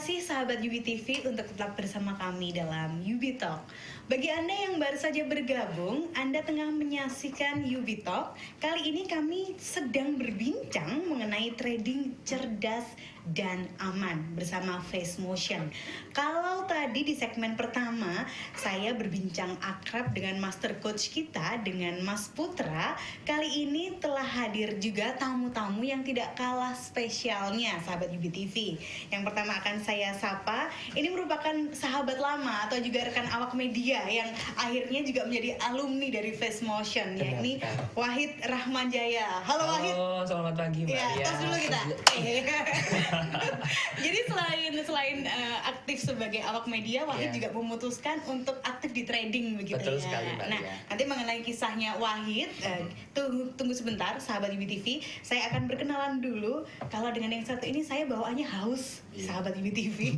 kasih sahabat Yubi TV untuk tetap bersama kami dalam Yubi Talk. Bagi Anda yang baru saja bergabung, Anda tengah menyaksikan Yubi Talk. Kali ini kami sedang berbincang mengenai trading cerdas dan aman bersama Face Motion. Kalau tadi di segmen pertama saya berbincang akrab dengan master coach kita, dengan Mas Putra, kali ini telah hadir juga tamu-tamu yang tidak kalah spesialnya sahabat Yubi TV. Yang pertama akan saya sapa, ini merupakan sahabat lama atau juga rekan awak media yang akhirnya juga menjadi alumni dari Face Motion, yakni Wahid Rahmanjaya. Halo Wahid. Halo, selamat pagi Mbak. Ya, tos dulu kita. Jadi selain aktif sebagai awak media, Wahid juga memutuskan untuk aktif di trading begitu. Betul ya. sekali, Mbak. Nah, nanti mengenai kisahnya Wahid, tunggu sebentar sahabat Yubi TV. Saya akan berkenalan dulu. Kalau dengan yang satu ini saya bawaannya haus, sahabat Yubi TV.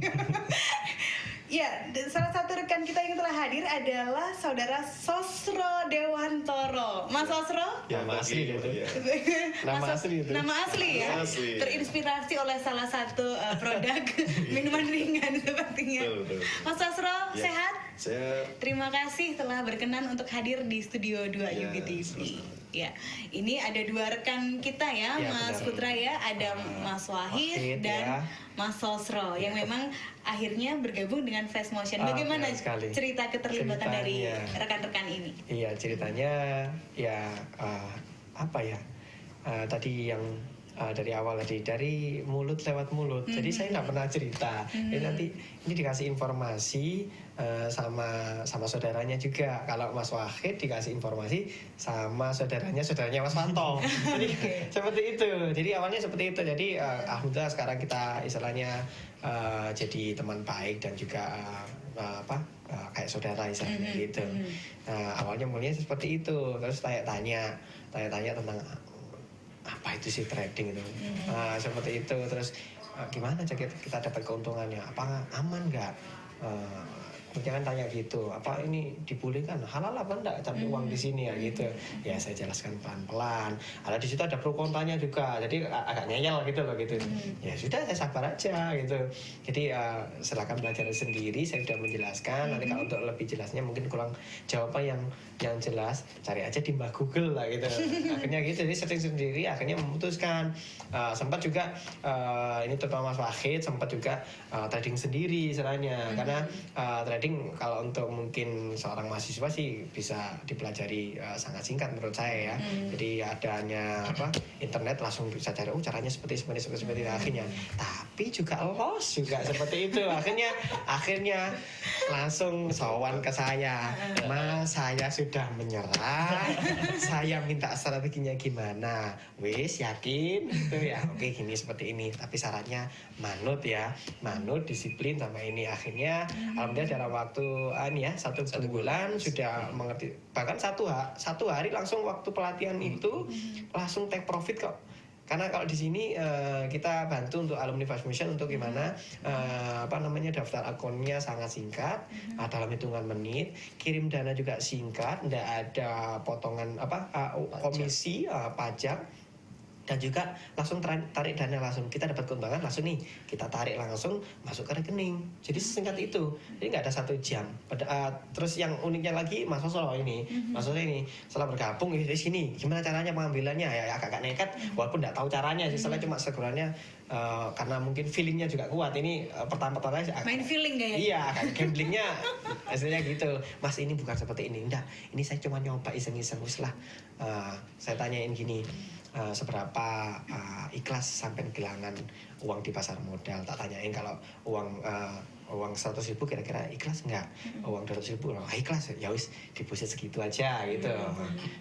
Ya, salah satu rekan kita yang telah hadir adalah saudara Sosro Dewantoro. Mas Sosro? Ya, nama asli gitu. Ya. Nama asli itu. Nama asli ya. Asli. Terinspirasi oleh salah satu produk minuman ringan sepertinya. Betul. Mas Sosro, sehat? Saya. Terima kasih telah berkenan untuk hadir di Studio 2 Yubi TV. Ya, ini ada dua rekan kita ya, Mas benar. Putra ya, ada Mas Wahid dan Mas Sosro yang memang akhirnya bergabung dengan Face Motion. Bagaimana cerita keterlibatan dari rekan-rekan ini? Iya, ceritanya ya tadi yang dari awal dari mulut lewat mulut. Jadi saya nggak pernah cerita. Jadi nanti ini dikasih informasi sama saudaranya juga. Kalau Mas Wahid dikasih informasi sama saudaranya Mas Wanto. Jadi seperti itu. Jadi awalnya seperti itu. Jadi alhamdulillah sekarang kita istilahnya jadi teman baik dan juga kayak saudara istilahnya gitu. Awalnya mulanya seperti itu. Terus tanya tentang apa itu sih trading itu, seperti itu. Terus gimana kita dapat keuntungannya, apa aman nggak, jangan tanya gitu, apa ini dibolehkan halal apa enggak tapi uang di sini ya gitu. Ya saya jelaskan pelan-pelan. Ada di situ ada pro kontranya juga, jadi agak nyeyel gitu loh gitu. Ya sudah, saya sabar aja gitu. Jadi silakan belajar sendiri, saya sudah menjelaskan. Nanti kalau untuk lebih jelasnya mungkin kurang jawaban yang jelas, cari aja di Mbah Google lah gitu. Akhirnya gitu, jadi setting sendiri akhirnya memutuskan. Sempat juga ini terutama Mas Wahid sempat juga trading sendiri istilahnya, karena trading kalau untuk mungkin seorang mahasiswa sih bisa dipelajari sangat singkat menurut saya ya. Jadi adanya internet langsung bisa cari caranya seperti akhirnya. Tapi juga loss juga seperti itu. Akhirnya langsung sowan ke saya. Mas, saya sudah menyerah. Saya minta strateginya gimana? Wis yakin gitu ya. Oke, gini seperti ini. Tapi syaratnya manut ya. Manut, disiplin sama ini. Akhirnya alhamdulillah dalam waktu satu bulan sudah mengerti. Bahkan satu hari langsung waktu pelatihan itu langsung take profit kok. Karena kalau di sini kita bantu untuk alumni Face Motion untuk gimana daftar akunnya sangat singkat, dalam hitungan menit, kirim dana juga singkat, tidak ada potongan komisi pajak. Dan juga langsung tarik dana langsung, kita dapat keuntungan langsung nih kita tarik langsung masuk ke rekening. Jadi sesingkat itu, jadi nggak ada 1 jam. Terus yang uniknya lagi Mas Sosro ini, setelah bergabung di sini gimana caranya pengambilannya ya agak nekat walaupun nggak tahu caranya sih, setelah cuma sekurangnya karena mungkin feelingnya juga kuat. Ini pertama-tama main feeling kayaknya. Iya, gamblingnya hasilnya gitu. Mas, ini bukan seperti ini. Enggak, ini saya cuma nyoba iseng-iseng lah. Saya tanyain gini, seberapa ikhlas sampai kehilangan uang di pasar modal. Tak tanyain kalau uang 100.000 kira-kira ikhlas nggak, uang 200.000 ikhlas ya wis deposit segitu aja gitu.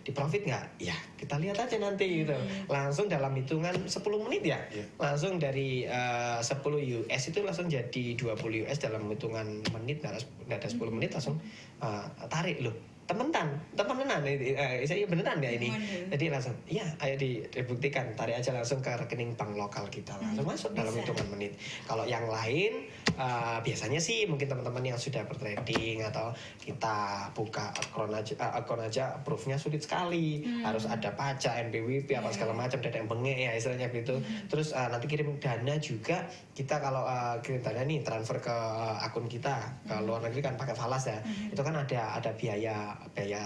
Di profit nggak, ya kita lihat aja nanti gitu. Langsung dalam hitungan 10 menit ya, langsung dari 10 US itu langsung jadi 20 US dalam hitungan menit, nggak ada 10 menit langsung tarik loh. temenan saya beneran ya ini. Jadi langsung ya ayo dibuktikan, tarik aja langsung ke rekening bank lokal kita, langsung masuk dalam hitungan menit. Kalau yang lain biasanya sih mungkin teman-teman yang sudah bertrading atau kita buka akun aja approve-nya sulit sekali, harus ada pajak, NPWP apa segala macam, dadang bengek ya istilahnya gitu. Terus nanti kirim dana juga, kita kalau kirim dana nih transfer ke akun kita ke luar negeri kan pakai Falas ya, itu kan ada biaya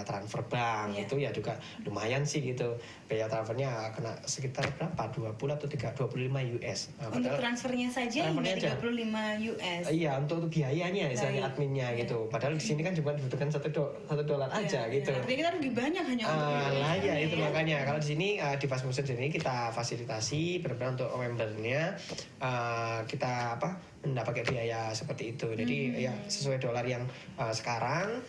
transfer bank, itu ya juga lumayan sih gitu. Biaya transfernya kena sekitar berapa, 20 atau 25 US. Untuk transfernya saja hingga 35 US. Iya, untuk biayanya misalnya adminnya gitu. Padahal di sini kan cuma dibutuhkan $1 aja gitu. Artinya kita lebih banyak hanya untuk ya itu makanya kalau di sini di Fast Motion ini kita fasilitasi benar-benar untuk membernya, kita nggak pakai biaya seperti itu. Jadi ya sesuai dolar yang sekarang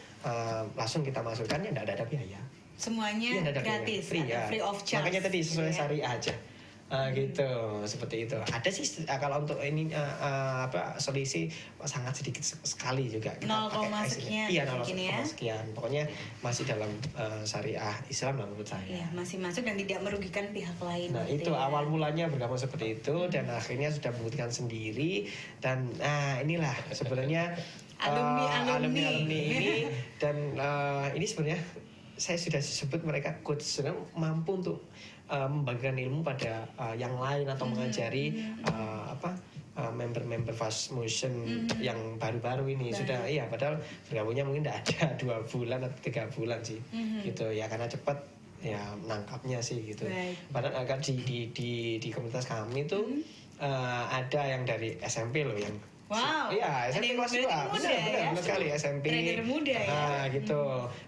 langsung kita masukkan, ya nggak ada biaya. Semuanya gratis, free, free of charge. Makanya tadi sesuai syariah aja. Gitu, seperti itu. Ada sih kalau untuk ini selisih sangat sedikit sekali juga. 0, sekian. Iya, 0, sekian. Pokoknya masih dalam syariah Islam lah menurut saya. Iya, masih masuk dan tidak merugikan pihak lain. Nah, itu awal mulanya bergabung seperti itu, dan akhirnya sudah membuktikan sendiri. Dan inilah sebenarnya alumni ini. Dan ini sebenarnya saya sudah sebut mereka coach, sebenarnya mampu untuk membagikan ilmu pada yang lain atau mengajari member-member Fast Motion yang baru-baru ini. Sudah ya, padahal bergabungnya mungkin tidak ada 2 bulan atau 3 bulan sih gitu ya, karena cepat ya menangkapnya sih gitu. Padahal kan di komunitas kami tuh ada yang dari SMP loh yang iya, SMP kelas 2. Benar sekali SMP. Trader muda ya. Gitu.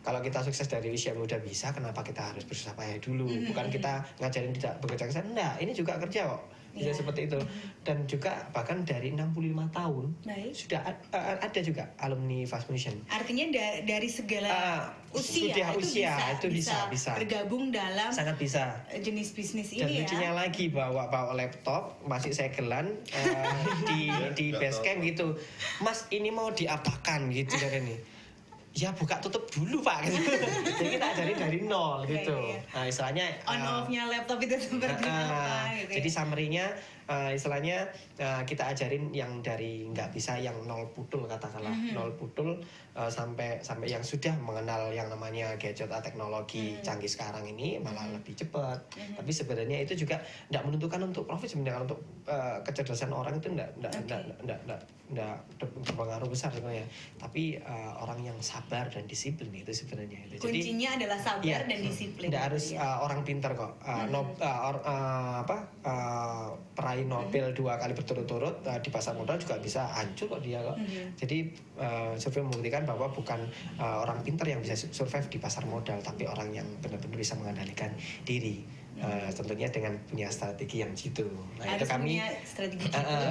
Kalau kita sukses dari usia muda bisa, kenapa kita harus bersusah payah dulu? Bukan kita ngajarin tidak bekerja keras. Enggak, ini juga kerja kok. Bisa seperti itu. Dan juga bahkan dari 65 tahun sudah ada juga alumni Fast Motion. Artinya dari segala usia itu bisa bergabung dalam sangat bisa jenis bisnis ini. Dan lucunya lagi bawa laptop masih segelan di base camp gitu. Mas, ini mau diapakan gitu kan ini. Ya buka tutup dulu Pak gitu. Jadi kita ajarin dari nol gitu. Nah, istilahnya on off-nya laptop itu seperti apa gitu. Jadi summary-nya istilahnya kita ajarin yang dari nggak bisa, yang nol putul katakanlah, nol putul sampai yang sudah mengenal yang namanya gadget teknologi canggih sekarang ini, malah lebih cepat. Tapi sebenarnya itu juga nggak menentukan untuk profit sebenarnya. Untuk kecerdasan orang itu nggak berpengaruh besar sebenarnya. Tapi orang yang sabar dan disiplin itu sebenarnya itu. Kuncinya adalah sabar dan disiplin. Nggak harus orang pintar kok. Peraih Nobel 2 kali berturut-turut di pasar modal juga bisa hancur kok dia kok. Jadi survei membuktikan bahwa bukan orang pintar yang bisa survive di pasar modal, tapi orang yang benar-benar bisa mengendalikan diri. Tentunya dengan punya strategi yang jitu. Nah, itu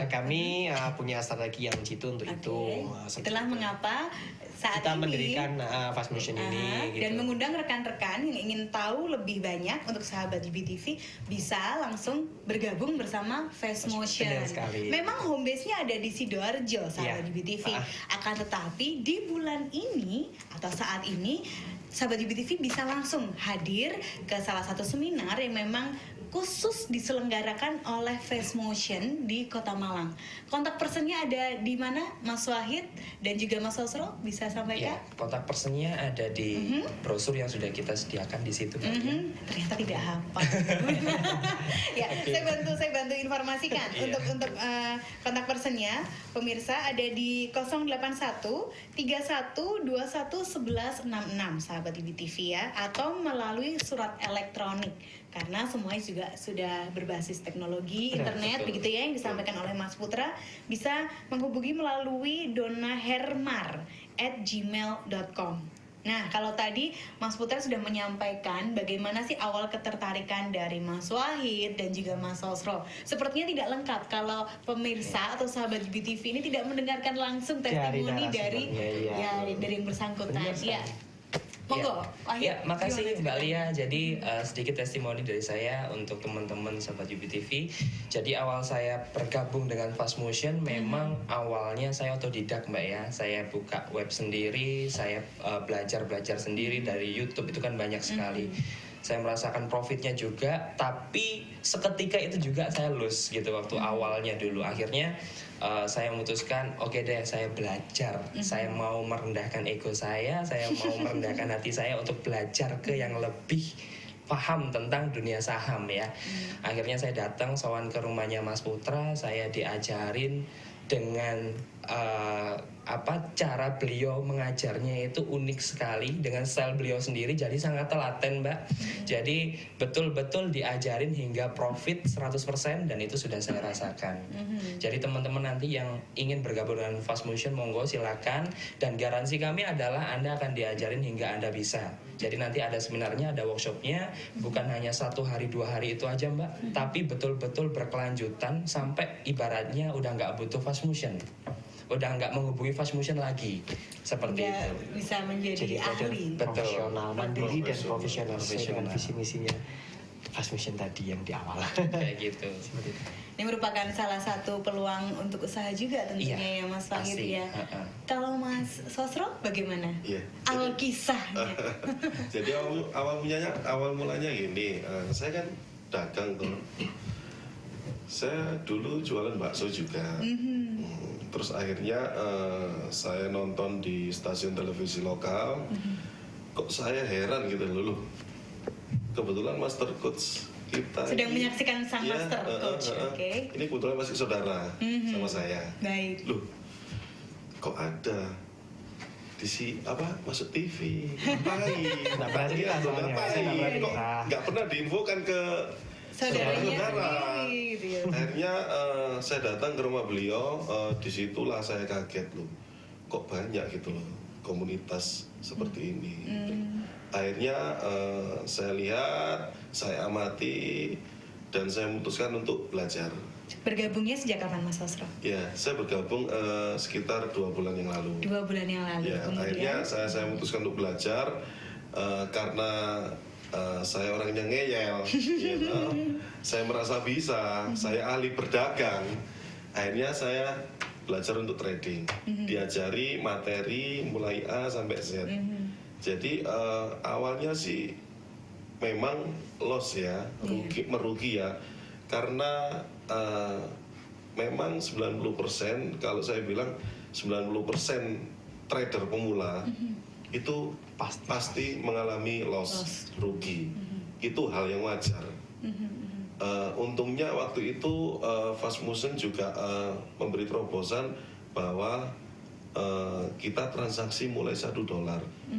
kami punya strategi yang jitu untuk itu. Itulah mengapa saat kita ini mendirikan Fast Motion ini gitu. Dan mengundang rekan-rekan yang ingin tahu lebih banyak untuk sahabat UBTV bisa langsung bergabung bersama Fast Motion. Memang home base-nya ada di Sidoarjo sahabat UBTV. Akan tetapi di bulan ini atau saat ini sahabat UBTV bisa langsung hadir ke salah satu seminar yang memang khusus diselenggarakan oleh Fast Motion di Kota Malang. Kontak personnya ada di mana, Mas Wahid dan juga Mas Osro, bisa sampaikan? Ya, kontak personnya ada di brosur yang sudah kita sediakan di situ. Ternyata tidak hafal. Ya, saya bantu informasikan untuk kontak personnya, pemirsa ada di 081 31 21 11 66 sahabat IBTV ya, atau melalui surat elektronik. Karena semuanya juga sudah berbasis teknologi internet begitu ya, yang disampaikan oleh Mas Putra. Bisa menghubungi melalui donahermar@gmail.com. Nah, kalau tadi Mas Putra sudah menyampaikan bagaimana sih awal ketertarikan dari Mas Wahid dan juga Mas Osro. Sepertinya tidak lengkap kalau pemirsa atau sahabat UBTV ini tidak mendengarkan langsung testimoni dari yang bersangkutan. Ya. Monggo. Ya, makasih Gimana Mbak ceritanya? Lia. Jadi sedikit testimoni dari saya untuk teman-teman Sobat Yubi TV. Jadi awal saya bergabung dengan Fast Motion, memang awalnya saya otodidak Mbak ya. Saya buka web sendiri, saya belajar sendiri dari YouTube, itu kan banyak sekali. Saya merasakan profitnya juga, tapi seketika itu juga saya lose gitu waktu awalnya dulu. Akhirnya saya memutuskan, oke deh, saya belajar. Saya mau merendahkan ego saya mau merendahkan hati saya untuk belajar ke yang lebih paham tentang dunia saham ya. Akhirnya saya datang sowan ke rumahnya Mas Putra, saya diajarin dengan cara beliau mengajarnya itu unik sekali dengan style beliau sendiri, jadi sangat telaten Mbak. Jadi betul-betul diajarin hingga profit 100% dan itu sudah saya rasakan. Jadi teman-teman nanti yang ingin bergabung dengan Fast Motion, monggo silakan, dan garansi kami adalah Anda akan diajarin hingga Anda bisa. Jadi nanti ada seminarnya, ada workshopnya, bukan hanya 1 hari 2 hari itu aja Mbak, tapi betul-betul berkelanjutan sampai ibaratnya udah nggak butuh Fast Motion, udah nggak menghubungi Fast Motion lagi, seperti Dia itu. bisa menjadi Jadi ahli. Betul. profesional, mandiri dan profesional sesuai dengan Profesional. visi misinya Fast Mission tadi yang di awal. Kayak gitu. Seperti itu. Ini merupakan salah satu peluang untuk usaha juga tentunya ya Mas Wahid pasti. ya. Kalau Mas Sosro bagaimana? Iya. Awal kisahnya. Jadi awal mulanya gini, saya kan dagang tuh. Saya dulu jualan bakso juga. Terus akhirnya saya nonton di stasiun televisi lokal. Kok saya heran gitu loh. Kebetulan Master Coach kita Sedang ini- menyaksikan sang Iya, Master Coach, oke. Ini kebetulan masih saudara sama saya. Baik. Loh, kok ada masuk TV ngapain? Nggak pernah cerita soalnya. Ngapain? Saya nggak pernah Kok cerita. nggak pernah diinfokan ke Saudaranya saudara? sendiri gitu ya. Akhirnya saya datang ke rumah beliau, disitulah saya kaget loh, kok banyak gitu loh komunitas seperti ini. Akhirnya saya lihat, saya amati, dan saya memutuskan untuk belajar. Bergabungnya sejak kapan Mas Sosro? Ya, saya bergabung sekitar 2 bulan yang lalu. 2 bulan yang lalu. Ya, akhirnya Kemudian saya memutuskan untuk belajar karena saya orangnya ngeyel, gitu. Saya merasa bisa, saya ahli berdagang. Akhirnya saya belajar untuk trading, diajari materi mulai A sampai Z. Jadi awalnya sih memang loss ya, merugi ya, karena memang 90%, kalau saya bilang 90% trader pemula itu pasti mengalami loss, rugi. Itu hal yang wajar. Untungnya waktu itu Fast Motion juga memberi terobosan bahwa kita transaksi mulai $1,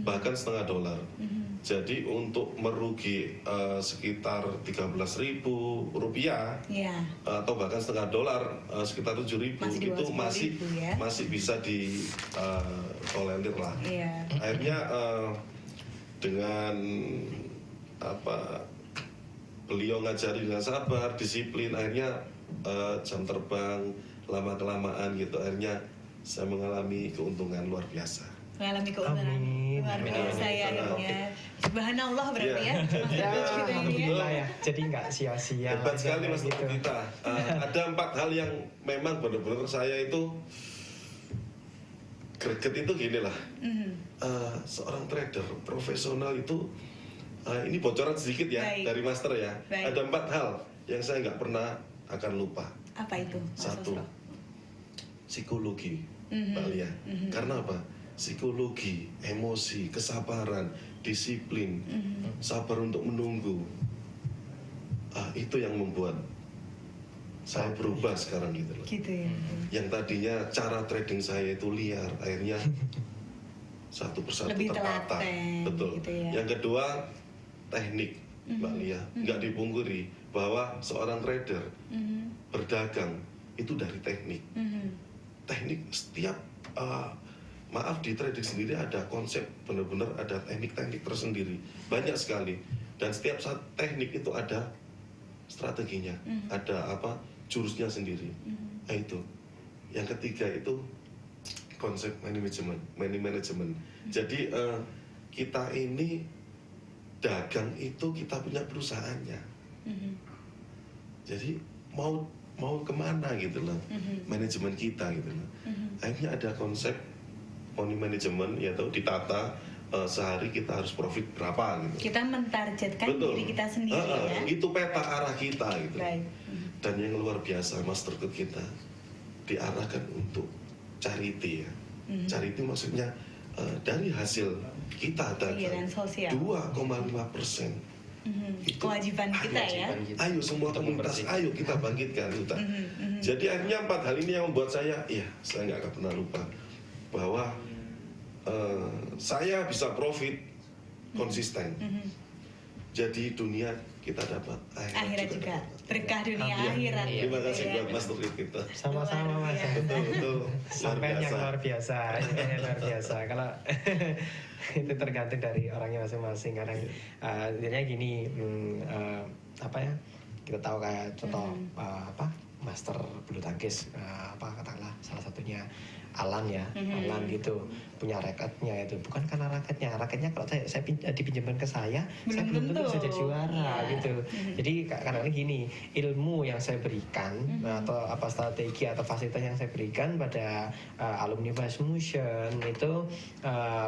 bahkan $0,5. Jadi untuk merugi sekitar Rp13.000 ya. atau bahkan $0,5 sekitar Rp7.000 Masih di itu bawah 10.000 ya. masih bisa ditolerir lah. Iya. Akhirnya dengan beliau ngajari dengan sabar, disiplin, akhirnya jam terbang lama kelamaan gitu, akhirnya saya mengalami keuntungan luar biasa. Mengalami keuntungan Amin. luar biasa ya akhirnya. Subhanallah berarti ya. Mas Ya, Coach gitu ini ya. alhamdulillah ya. Jadi nggak sia-sia. Hebat lah, sekali Mas gitu. kita. Ada 4 hal yang memang benar-benar saya itu greget itu gini lah. Seorang trader profesional itu ini bocoran sedikit ya. Baik. Dari master ya. Baik. Ada 4 hal yang saya nggak pernah akan lupa. Apa itu Mas 1, Sosro? psikologi, Mbak Lia. Karena apa? Psikologi, emosi, kesabaran, disiplin, sabar untuk menunggu. Itu yang membuat saya berubah sekarang gitu loh. Gitu ya. Yang tadinya cara trading saya itu liar, akhirnya satu persatu Lebih tertata. telaten, Betul. gitu ya. Yang kedua, teknik, Mbak Lia. Nggak dipungkiri bahwa seorang trader berdagang itu dari teknik. Teknik setiap di trading sendiri ada konsep, benar-benar ada teknik-teknik tersendiri, banyak sekali, dan setiap teknik itu ada strateginya, ada jurusnya sendiri. Nah, itu yang ketiga itu konsep money management. Jadi kita ini dagang itu kita punya perusahaannya. Jadi mau kemana gitu loh, manajemen kita gitu loh. Akhirnya ada konsep money management, yaitu ditata sehari kita harus profit berapa gitu. Kita mentargetkan diri kita sendiri ya. Itu peta arah kita gitu. Right. Dan yang luar biasa, mastercard kita diarahkan untuk charity ya. Charity maksudnya dari hasil kita dagang 2,5%. Kewajiban kita ya. Ayo semua komunitas, ayo kita bangkitkan kita. Jadi akhirnya 4 hal ini yang membuat saya nggak akan pernah lupa bahwa saya bisa profit konsisten. Jadi dunia kita dapat, akhirat juga. Berkah dunia akhirat. Terima kasih buat mastercard kita. Sama-sama Mas. Betul. Sampai yang luar biasa. Kalau itu tergantung dari orangnya masing-masing. Kadang intinya gini, kita tahu kayak contoh master bulu tangkis, katakanlah salah satunya Alan ya, Alan gitu punya raketnya itu bukan karena raketnya kalau saya dipinjamkan ke saya belum tentu bisa jadi juara gitu. Jadi karena gini, ilmu yang saya berikan atau strategi atau fasilitas yang saya berikan pada alumni Fastmotion itu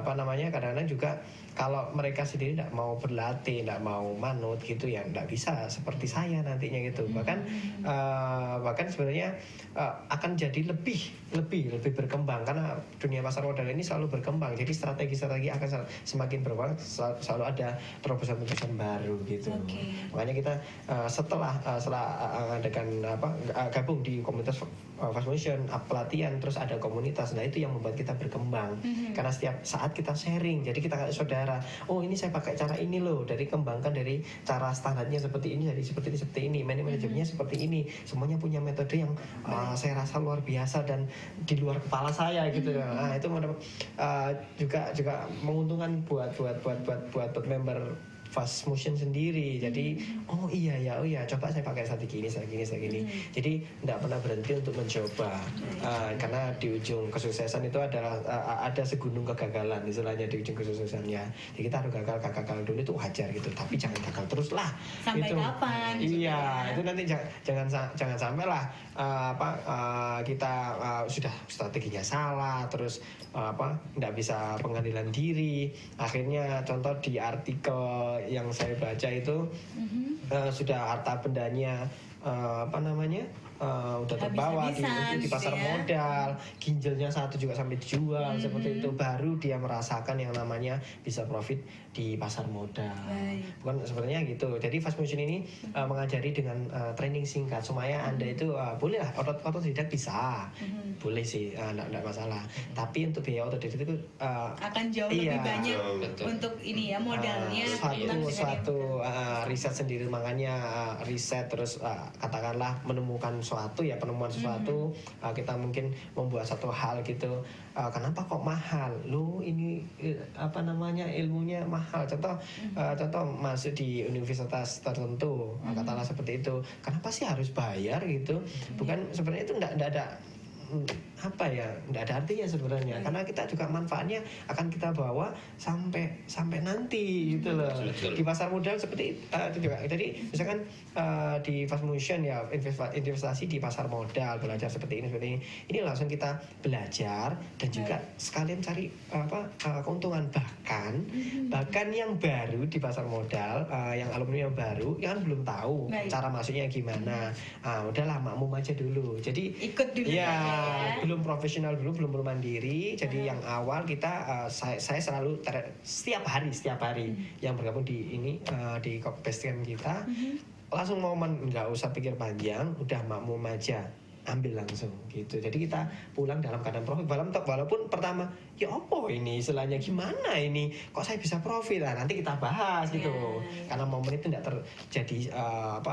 kadang-kadang juga kalau mereka sendiri tidak mau berlatih, tidak mau manut gitu ya, tidak bisa seperti saya nantinya gitu. Bahkan sebenarnya akan jadi lebih berkembang karena dunia pasar modal ini selalu berkembang. Jadi strategi akan semakin berkembang, selalu ada terobosan-terobosan baru gitu. Makanya kita setelah gabung di komunitas Fastmotion, pelatihan, terus ada komunitas. Nah itu yang membuat kita berkembang. Karena setiap saat kita sharing, jadi kita kayak saudara. Oh ini saya pakai cara ini loh, dari kembangkan dari cara standarnya seperti ini, dari seperti ini, manajemennya seperti ini. Semuanya punya metode yang saya rasa luar biasa dan di luar kepala saya gitu. Nah itu juga menguntungkan buat member Fastmotion sendiri. Jadi oh iya coba saya pakai strategi ini. Jadi tidak pernah berhenti untuk mencoba. Karena di ujung kesuksesan itu ada segunung kegagalan istilahnya di ujung kesuksesannya. Jadi kita harus gagal dulu itu wajar gitu, tapi jangan gagal terus lah. Sampai gitu. Kapan? Iya, itu nanti jangan sampai lah kita sudah strateginya salah, terus tidak bisa pengadilan diri. Akhirnya contoh di artikel yang saya baca itu sudah harta bendanya udah terbawa di pasar modal, ginjalnya satu juga sampai dijual seperti itu, baru dia merasakan yang namanya bisa profit di pasar modal. Bukan sebenarnya gitu. Jadi Fastmotion ini mengajari dengan training singkat supaya Anda itu boleh lah otodidak bisa, boleh sih, enggak masalah. Tapi untuk biaya otodidak itu akan jauh lebih banyak untuk ini ya modalnya. Suatu riset sendiri, makanya riset terus katakanlah menemukan penemuan sesuatu, kita mungkin membuat satu hal gitu. Kenapa kok mahal? Lu ini ilmunya mahal. Contoh masuk di universitas tertentu, katakanlah seperti itu. Kenapa sih harus bayar gitu? Bukan, sebenarnya itu enggak ada enggak ada artinya sebenarnya, karena kita juga manfaatnya akan kita bawa sampai nanti gitu loh. Di pasar modal seperti itu juga. Jadi misalkan di Fastmotion ya investasi di pasar modal, belajar seperti ini langsung kita belajar dan juga sekalian cari keuntungan. Bahkan yang baru di pasar modal, yang alumni yang baru yang belum tahu cara masuknya gimana, udahlah makmum aja dulu. Jadi ikut dulu belum profesional dulu, belum mandiri. Jadi yang awal kita saya selalu setiap hari yang bergabung di di Basecamp kita langsung momen, nggak usah pikir panjang, udah makmum aja, ambil langsung gitu. Jadi kita pulang dalam keadaan profit. Walaupun pertama ya apa ini istilahnya, gimana ini kok saya bisa profit, nanti kita bahas gitu. Karena momen itu tidak terjadi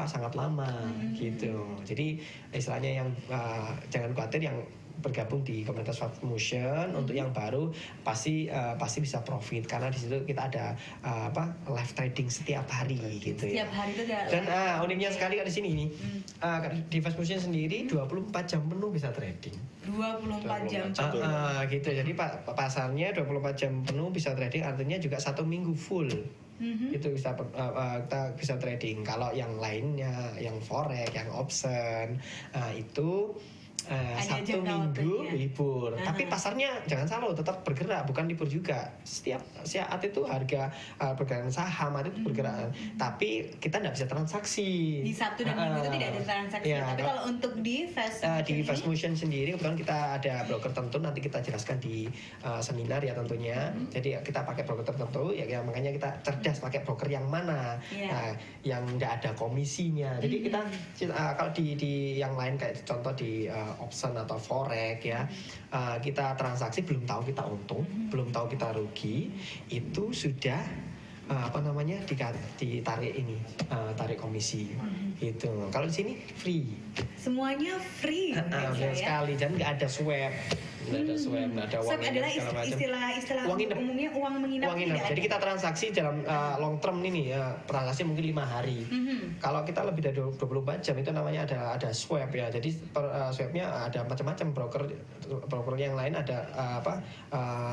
sangat lama gitu. Jadi istilahnya yang jangan khawatir, yang bergabung di komunitas Fast Motion. Untuk yang baru pasti bisa profit karena di situ kita ada live trading setiap hari gitu ya. Setiap hari itu ada. Dan uniknya sekali di sini nih, di Fast Motion sendiri 24 jam penuh bisa trading. 24 jam. Gitu. Jadi pasarnya 24 jam penuh bisa trading, artinya juga 1 minggu full. Itu kita bisa trading. Kalau yang lainnya, yang forex, yang option, itu Sabtu Minggu libur. Tapi pasarnya jangan salah, tetap bergerak, bukan libur juga. Setiap saat itu harga pergerakan saham itu bergerak. Tapi kita tidak bisa transaksi. Di Sabtu dan Minggu itu tidak ada transaksi. Tapi kalau untuk di Fast Motion sendiri, kebetulan kita ada broker tertentu, nanti kita jelaskan di seminar ya tentunya. Jadi kita pakai broker tertentu, ya makanya kita cerdas pakai broker yang mana, yang tidak ada komisinya. Jadi kita kalau di yang lain kayak contoh di option atau forex ya, kita transaksi belum tahu kita untung, belum tahu kita rugi, itu sudah ditarik tarik komisi gitu. Kalau di sini free, semuanya free. Benar sekali, dan nggak ada swab. Nggak ada swab, nggak ada uang adalah istilah umumnya uang menginap. Jadi kita transaksi dalam long term ini ya, transaksi mungkin 5 hari. Kalau kita lebih dari 24 jam itu namanya ada swab ya. Jadi swabnya ada macam-macam, broker yang lain ada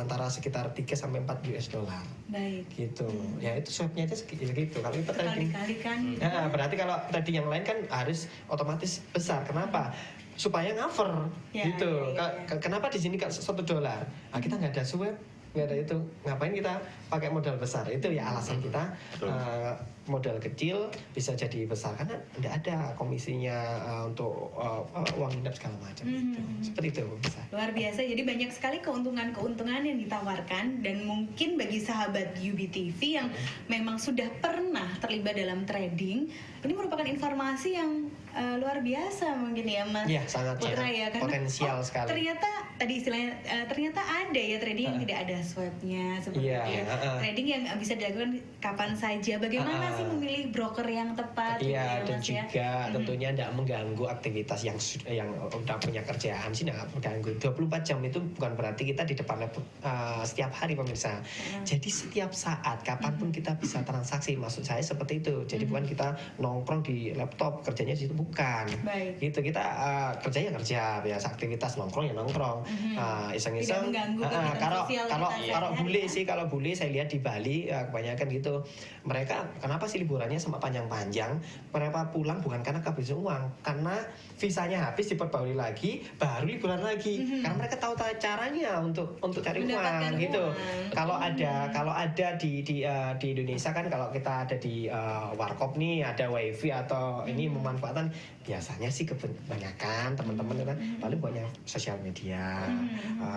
antara sekitar 3 sampai 4 US dollar. Baik. Gitu. Ya itu swabnya aja segitu. Kalau kita trading, kali-kali. Berarti kalau trading yang lain kan harus otomatis besar. Kenapa? Supaya cover gitu. Kenapa di sini $1? Kita nggak ada swab, nggak ada itu. Ngapain kita pakai modal besar? Itu ya alasan kita modal kecil bisa jadi besar karena tidak ada komisinya untuk uang nginep segala macam. Gitu. Seperti itu bisa. Luar biasa. Jadi banyak sekali keuntungan-keuntungan yang ditawarkan, dan mungkin bagi sahabat UBTV yang memang sudah pernah terlibat dalam trading, ini merupakan informasi yang luar biasa mungkin ya Mas. Iya, sangat Putra ya, karena potensial sekali. Ternyata tadi istilahnya ternyata ada ya trading yang tidak ada swabnya seperti itu. Trading yang bisa dilakukan kapan saja. Bagaimana sih memilih broker yang tepat? Iya, gitu, dan Mas, juga tentunya tidak mengganggu aktivitas yang udah punya kerjaan sih, tidak mengganggu. 24 jam itu bukan berarti kita di depan laptop setiap hari pemirsa. Jadi setiap saat kapanpun kita bisa transaksi. Maksud saya seperti itu. Jadi bukan kita nongkrong di laptop kerjanya di situ, bukan. Baik. Gitu, kita kerjanya kerja, biasa aktivitas nongkrong ya nongkrong. Iseng-iseng. Kalau bule saya lihat di Bali kebanyakan gitu. Mereka kenapa sih liburannya sama panjang-panjang? Mereka pulang bukan karena kehabisan uang, karena visanya habis diperbarui lagi, baru liburan lagi. Karena mereka tahu caranya untuk cari uang gitu. Kalau ada di Indonesia kan, kalau kita ada di warkop nih, ada wifi atau ini memanfaatkan, biasanya sih kebanyakan teman-teman kan paling banyak sosial media,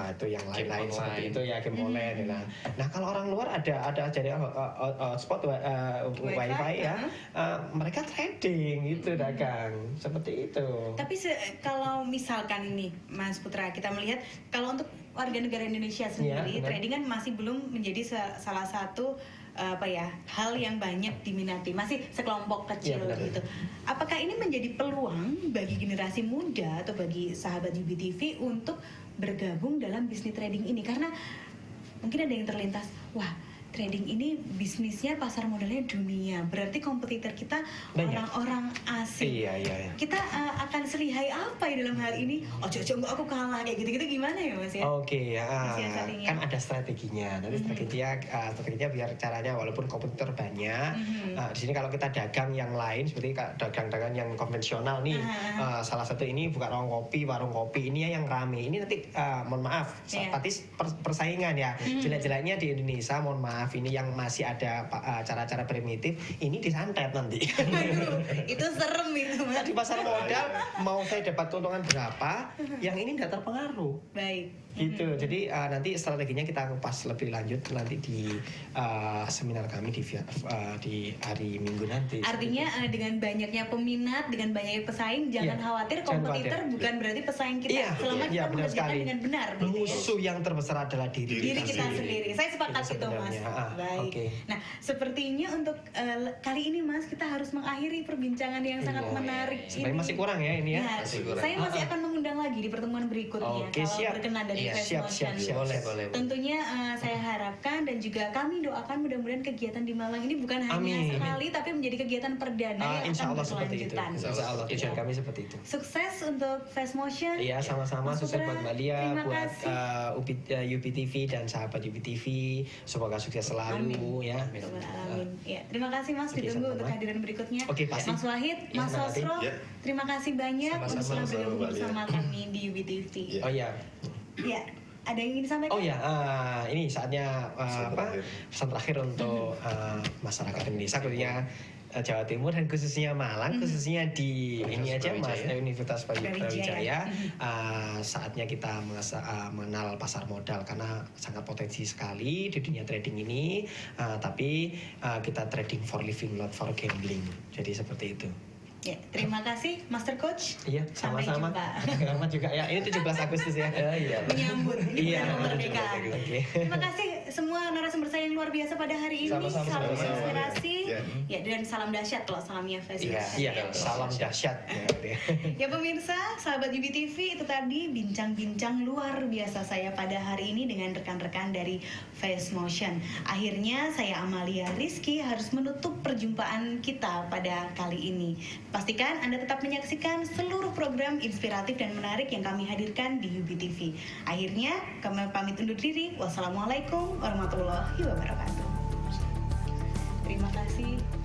itu yang lain-lain seperti itu ya, game online. Nah kalau orang luar ada jadi spot wifi ya, mereka trading gitu, dagang seperti itu. Tapi kalau misalkan ini Mas Putra, kita melihat kalau untuk warga negara Indonesia sendiri, trading kan masih belum menjadi salah satu hal yang banyak diminati, masih sekelompok kecil gitu. Apakah ini menjadi peluang bagi generasi muda atau bagi sahabat UBTV untuk bergabung dalam bisnis trading ini? Karena mungkin ada yang terlintas, wah, trading ini bisnisnya pasar modalnya dunia, berarti kompetitor kita orang-orang asing. Iya. Kita akan selihai apa ya dalam hal ini? Ojo enggak aku kalah kayak gitu-gitu, gimana ya Mas ya? Oke, kan ada strateginya. Nanti strateginya biar caranya walaupun kompetitor banyak. Di sini kalau kita dagang yang lain seperti dagang-dagang yang konvensional nih, salah satu ini buka warung kopi ini yang rame. Ini nanti mohon maaf, tapi persaingan ya. Jelek-jeleknya di Indonesia, mohon maaf, ini yang masih ada cara-cara primitif, ini disantet nanti. Aduh, itu serem itu Mas. Di pasar modal mau saya dapat keuntungan berapa, yang ini tidak terpengaruh. Baik. Gitu. Jadi nanti strateginya kita kupas lebih lanjut nanti di seminar kami di hari Minggu nanti. Artinya dengan banyaknya peminat, dengan banyaknya pesaing, jangan khawatir, kompetitor bukan berarti pesaing kita. Selama kita mengerjakan dengan benar. Musuh yang terbesar adalah diri kita sendiri. Saya sepakat itu Mas. Baik. Oke. Nah, sepertinya untuk kali ini Mas kita harus mengakhiri perbincangan yang sangat menarik Sebenarnya ini. masih kurang ya ini ya. Masih kurang. Saya masih akan mengundang lagi di pertemuan berikutnya Oke, kalau siap. berkenan dari Iya, Face siap, Motion. siap. Boleh. Tentunya saya harapkan dan juga kami doakan mudah-mudahan kegiatan di Malang ini bukan hanya Amin. sekali tapi menjadi kegiatan perdana yang Insya akan Allah seperti itu. berkelanjutan. Insya Allah tujuan kami seperti itu. Sukses untuk Face Motion. Iya, sama-sama. Mas Sukses Putra, buat Mbak Lia, terima buat kasih. UPTV dan sahabat UPTV. Semoga sukses selalu ya. Rabbal alamin. Ya, terima kasih Mas, Oke, ditunggu sama-sama. untuk kehadiran berikutnya. Oke, pasti. Mas Wahid, Ya, Mas terima kasih. Sosro, Ya. terima kasih banyak untuk Sama-sama, telah bergabung Mbak Lia. bersama kami di UBTV. Ya. Oh ya. Ya, ada yang ingin disampaikan? Oh ya, ini saatnya Pesan terakhir. pesan terakhir untuk masyarakat Indonesia, khususnya Jawa Timur dan khususnya Malang, khususnya di ini aja Mas Universitas Brawijaya. Saatnya kita mengenal pasar modal karena sangat potensi sekali di dunia trading ini. Tapi kita trading for living, not for gambling. Jadi seperti itu. Ya, terima kasih Master Coach. Iya, Sampai sama-sama. jumpa. Selamat juga ya. Ini 17 Agustus ya. Iya. Menyambut ini Iya, bulan kemerdekaan. Oke. Terima kasih semua narasumber saya yang luar biasa pada hari ini. Sama-sama, Salam sama-sama. inspirasi. Ya. Ya, dan salam dahsyat kalau salamnya Facebook. Iya, salam dahsyat. Ya pemirsa, sahabat UBTV, itu tadi bincang-bincang luar biasa saya pada hari ini dengan rekan-rekan dari Face Motion. Akhirnya saya Amalia Rizky harus menutup perjumpaan kita pada kali ini. Pastikan Anda tetap menyaksikan seluruh program inspiratif dan menarik yang kami hadirkan di UBTV. Akhirnya kami pamit undur diri. Wassalamualaikum warahmatullahi wabarakatuh. Terima kasih.